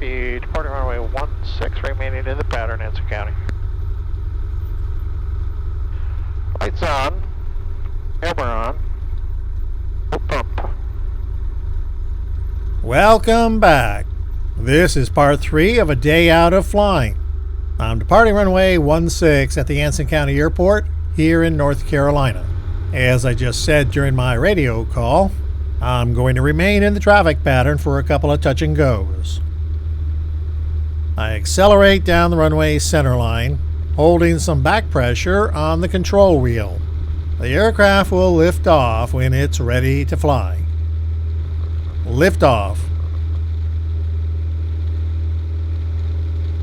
Cherokee, departing runway 16, remaining in the pattern, Anson County. Lights on, camera on, full pump. Welcome back. This is part 3 of a day out of flying. I'm departing runway 16 at the Anson County Airport here in North Carolina. As I just said during my radio call, I'm going to remain in the traffic pattern for a couple of touch and goes. I accelerate down the runway center line, holding some back pressure on the control wheel. The aircraft will lift off when it's ready to fly. Lift off.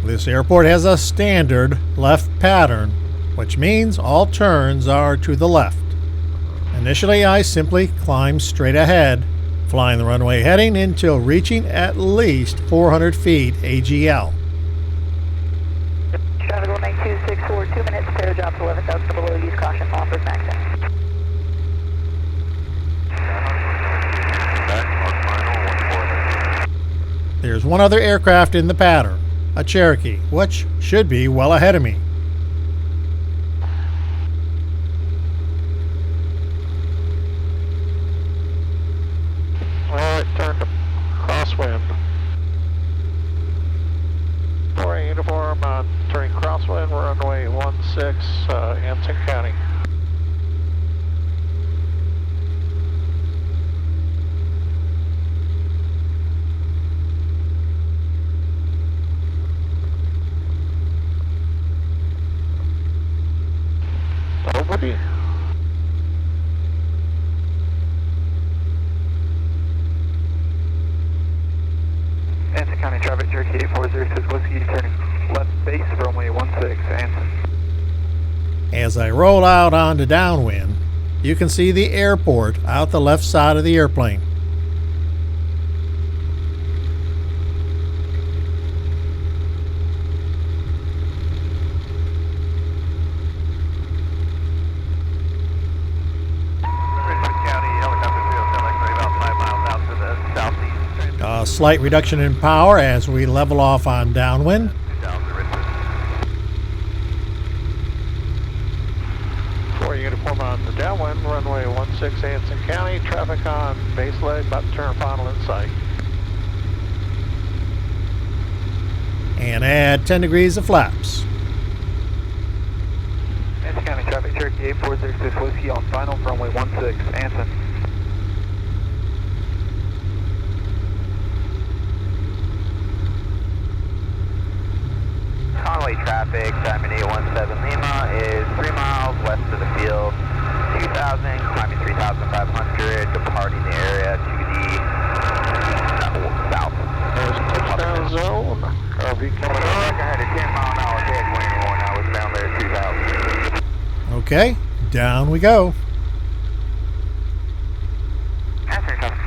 This airport has a standard left pattern, which means all turns are to the left. Initially, I simply climb straight ahead, flying the runway heading until reaching at least 400 feet AGL. Traffic 19264, 2 minutes, tail drops 11,000 below, use caution, offers maximum. There's one other aircraft in the pattern, a Cherokee, which should be well ahead of me. Alright, turn to crosswind. For uniform, turning crosswind, runway 16, Anson County. Nobody? Anson County traffic, Cherokee 8406 Whiskey, turning left base, runway 16, Anson. As I roll out onto downwind, you can see the airport out the left side of the airplane. A slight reduction in power as we level off on downwind. For uniform on the downwind, runway 16, Anson County, traffic on base leg, about to turn final in sight. And add 10 degrees of flaps. Anson County traffic, Cherokee 8406 Whiskey on final, runway 16, Anson. Conway traffic, Diamond 817 Lima is 3 miles west of the field, 2,000, climbing 3,500, departing the area to the south. There's touchdown zone. RV coming I in. had a 10-mile-an-hour headwind when I was down there at 2,000. Okay, down we go. Answer traffic,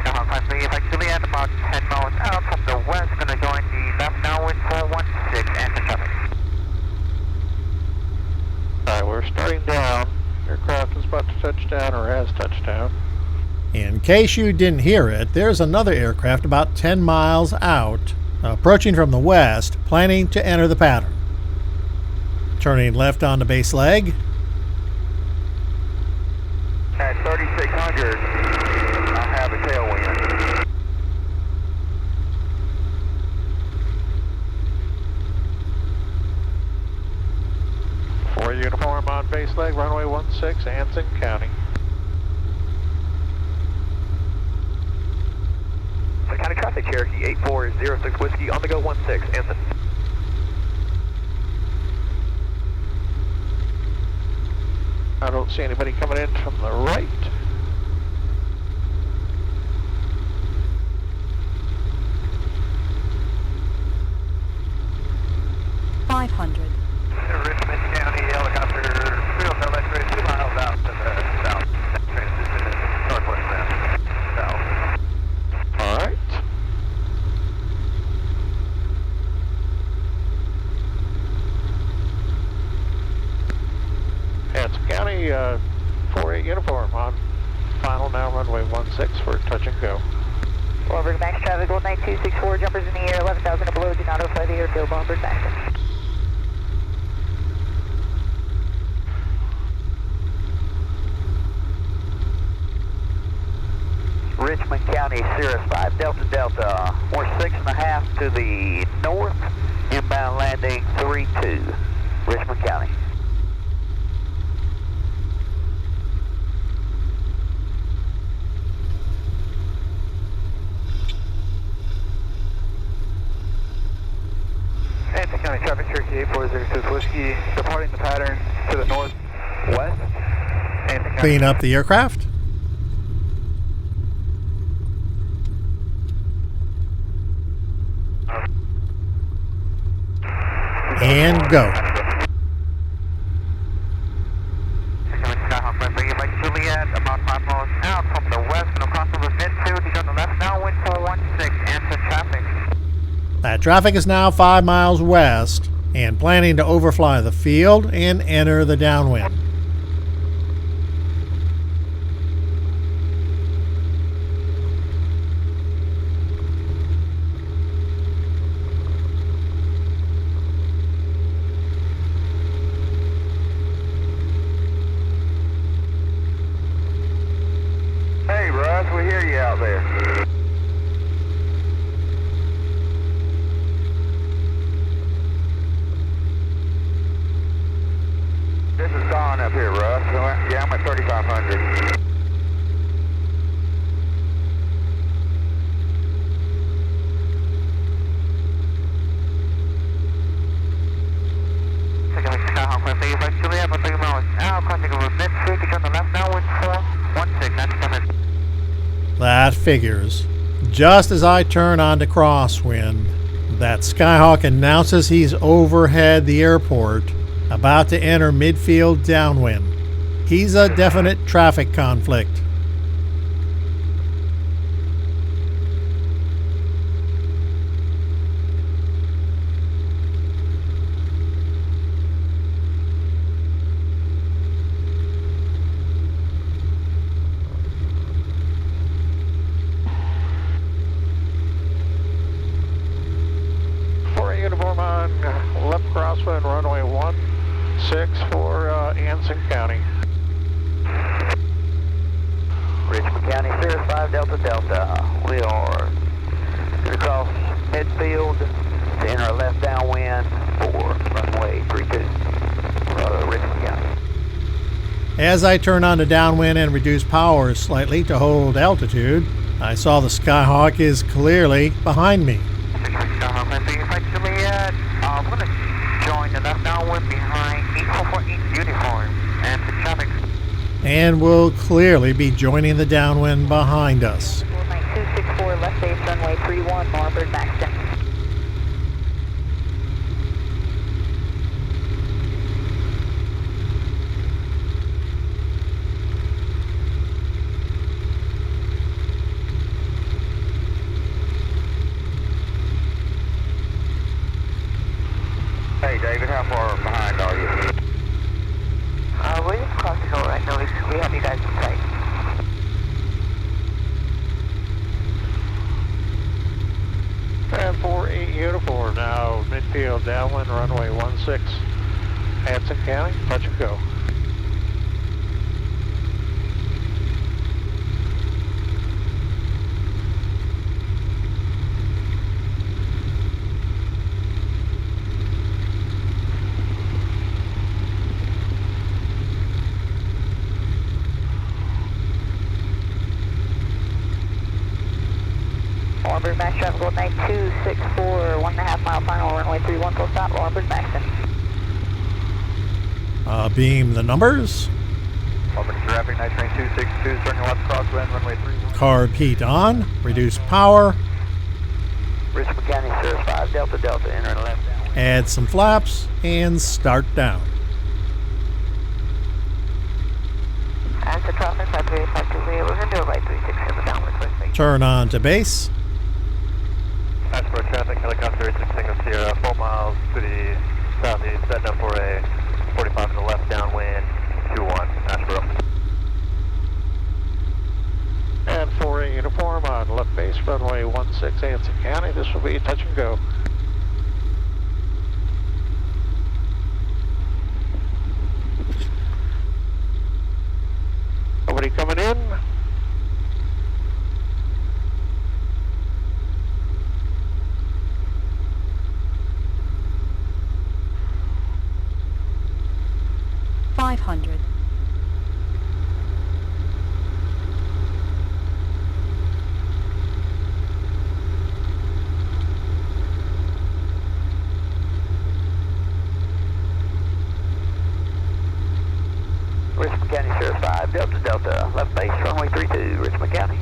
effectively at about 10 miles out from the west, going to join the left downwind 416, answer traffic. Alright, we're starting down. Aircraft is about to touch down or has touched down. In case you didn't hear it, there's another aircraft about 10 miles out, approaching from the west, planning to enter the pattern. Turning left onto base leg. At 3,600, I have a tailwind. For uniform on base leg, runway 16, Anson County. County traffic, Cherokee 8406 Whiskey on the go 16, Anson. I don't see anybody coming in from the right. Richmond County helicopter, field electric, 2 miles out to the south. Transition is northwest now. South. Alright. Anson County, 48 uniform on final now, runway 16 for touch and go. Warbird Max traffic, Gold 9264, jumpers in the air, 11,000 and below, do not overfly the airfield, Warbird Max. Richmond County, Cirrus 5 Delta Delta. We're 6.5 to the north, inbound landing 32, Richmond County. Anson County traffic, Cherokee 8406 Whiskey, departing the pattern to the northwest. Anson County. Clean up the aircraft. And go. Skyhawk, bringing by Juliet, about 5 miles out from the west and across over midfield. He's on the left now, wind 416, Anson traffic. That traffic is now 5 miles west and planning to overfly the field and enter the downwind. Hey, Russ, we hear you out there. This is Don up here, Russ. Yeah, I'm at 3,500. Skyhawk, bringing by Juliet, about 3 miles out, crossing over midfield. He's on the left now, wind 416, that's traffic. That figures. Just as I turn onto crosswind, that Skyhawk announces he's overhead the airport, about to enter midfield downwind. He's a definite traffic conflict. Uniform on left crosswind, runway 16 for Anson County. Richmond County, Cirrus 5 Delta Delta. We are going to cross midfield to enter a left downwind for runway 32, Richmond County. As I turn on to downwind and reduce power slightly to hold altitude, I saw the Skyhawk is clearly behind me. I'm going to join the left downwind behind 8448U uniform and the traffic. And will clearly be joining the downwind behind us. 9264, left base, runway 31, Warbird Maxton. Hey, David, how far behind are you? We're just crossing over right now. We have you guys in sight. N8448U uniform, now midfield downwind, runway 16, Anson County, touch and go. Warbird Max traffic, Gold 9264, 1.5 mile final, runway 31, full stop, Warbird Maxton. Beam the numbers. Warbird traffic, night train 262, turning left crosswind, runway 31. Carb heat on. Reduce power. Richmond County, Cirrus 5 Delta Delta, entering left downwind. Add some flaps and start down. Answer traffic, 5352, we're going to do it right 367 downwards, West. Turn on to base. Ashboro traffic, helicopter 86 Sierra, 4 miles to the southeast, setting up for a 45 to the left downwind, 21, Ashboro. And 48 uniform on left base, runway 16 Anson County. This will be touch and go. Nobody coming in. Richmond County Sheriff 5, Delta Delta, left base, runway 32, Richmond County.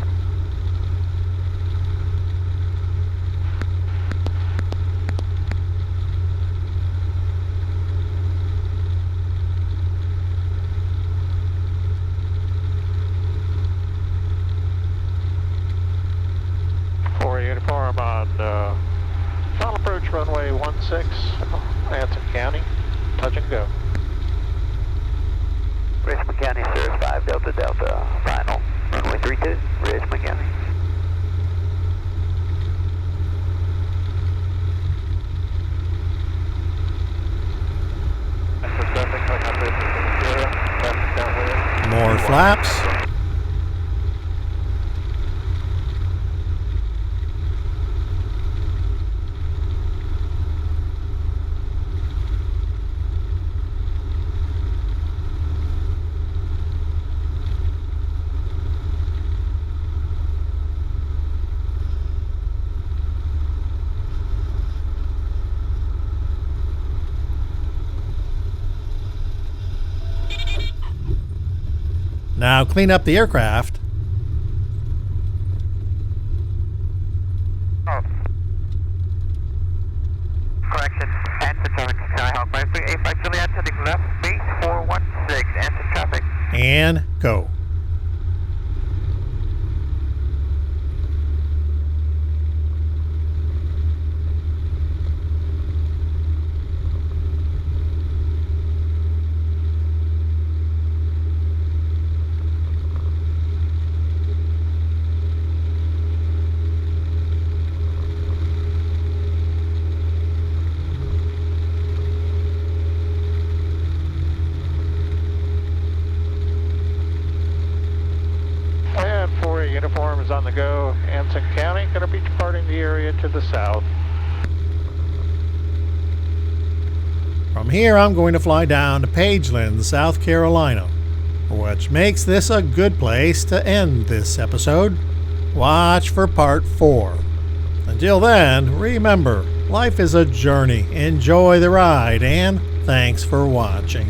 For uniform on final approach runway 16 Anson County, touch and go. Richmond County Sheriff 5, Delta Delta, final, runway 32, Richmond County. More flaps. Now clean up the aircraft. Oh. Correction, Anson traffic, Skyhawk 538, Juliet, heading left, base 416, Anson traffic. And go. Uniform is on the go. Anson County, going to be departing the area to the south. From here, I'm going to fly down to Pageland, South Carolina, which makes this a good place to end this episode. Watch for part 4. Until then, remember, life is a journey. Enjoy the ride, and thanks for watching.